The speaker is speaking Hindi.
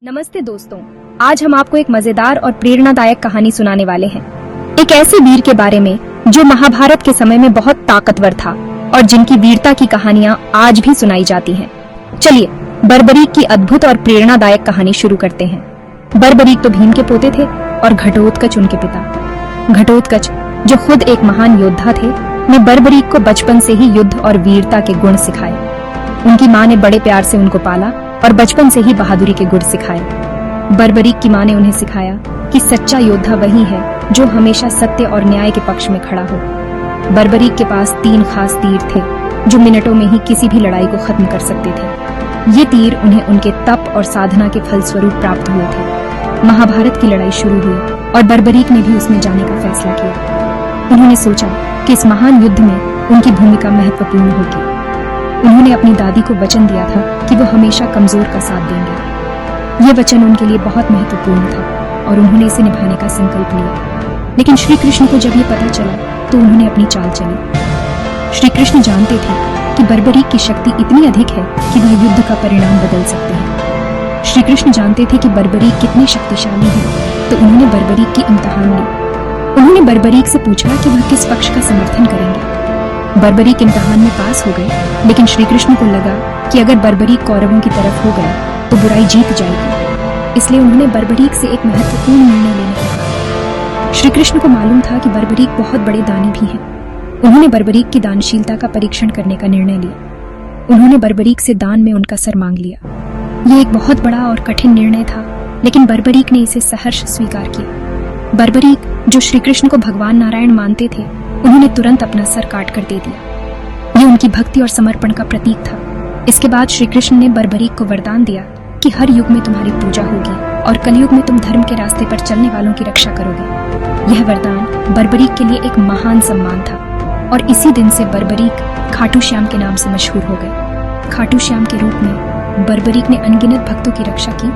नमस्ते दोस्तों, आज हम आपको एक मजेदार और प्रेरणादायक कहानी सुनाने वाले हैं। एक ऐसे वीर के बारे में जो महाभारत के समय में बहुत ताकतवर था और जिनकी वीरता की कहानियां आज भी सुनाई जाती हैं। चलिए बर्बरीक की अद्भुत और प्रेरणादायक कहानी शुरू करते हैं। बर्बरीक तो भीम के पोते थे और घटोत्कच उनके पिता। घटोत्कच जो खुद एक महान योद्धा थे, ने बर्बरीक को बचपन से ही युद्ध और वीरता के गुण सिखाए। उनकी माँ ने बड़े प्यार से उनको पाला और बचपन से ही बहादुरी के गुण सिखाए। बर्बरीक की माँ ने उन्हें सिखाया कि सच्चा योद्धा वही है जो हमेशा सत्य और न्याय के पक्ष में खड़ा हो। बर्बरीक के पास 3 खास तीर थे जो मिनटों में ही किसी भी लड़ाई को खत्म कर सकते थे। ये तीर उन्हें उनके तप और साधना के फलस्वरूप प्राप्त हुए थे। महाभारत की लड़ाई शुरू हुई और बर्बरीक ने भी उसमें जाने का फैसला किया। उन्होंने सोचा कि इस महान युद्ध में उनकी भूमिका महत्वपूर्ण होगी। उन्होंने अपनी दादी को वचन दिया था कि वो हमेशा कमजोर का साथ देंगे। ये वचन उनके लिए बहुत महत्वपूर्ण था और उन्होंने इसे निभाने का संकल्प लिया। लेकिन श्री कृष्ण को जब ये पता चला तो उन्होंने अपनी चाल चली। श्री कृष्ण जानते थे कि बर्बरीक की शक्ति इतनी अधिक है कि वह युद्ध का परिणाम बदल सकते हैं। श्री कृष्ण जानते थे कि बर्बरीक कितने शक्तिशाली है, तो उन्होंने बर्बरीक की इम्तिहान ली। उन्होंने बर्बरीक से पूछा कि वह किस पक्ष का समर्थन करेंगे। बर्बरीक इम्तिहान में पास हो गए, लेकिन श्री कृष्ण को लगा कि अगर बर्बरीक कौरवों की तरफ हो गए तो बुराई जीत जाएगी। इसलिए उन्होंने बर्बरीक से एक महत्वपूर्ण निर्णय लेने को कहा। श्री कृष्ण को मालूम था कि बर्बरीक बहुत बड़े दानी भी हैं। उन्होंने बर्बरीक की दानशीलता का परीक्षण करने का निर्णय लिया। उन्होंने बर्बरीक से दान में उनका सर मांग लिया। यह एक बहुत बड़ा और कठिन निर्णय था, लेकिन बर्बरीक ने इसे सहर्ष स्वीकार किया। बर्बरीक जो श्री कृष्ण को भगवान नारायण मानते थे, उन्होंने तुरंत अपना सर काट कर दे दिया। ये उनकी भक्ति और समर्पण का प्रतीक था। इसके बाद श्री कृष्ण ने बर्बरीक को वरदान दिया कि हर युग में तुम्हारी पूजा होगी और कलयुग में तुम धर्म के रास्ते पर चलने वालों की रक्षा करोगे। यह वरदान बर्बरीक के लिए एक महान सम्मान था और इसी दिन से बर्बरीक खाटू श्याम के नाम से मशहूर हो गए। खाटू श्याम के रूप में बर्बरीक ने अनगिनत भक्तों की रक्षा की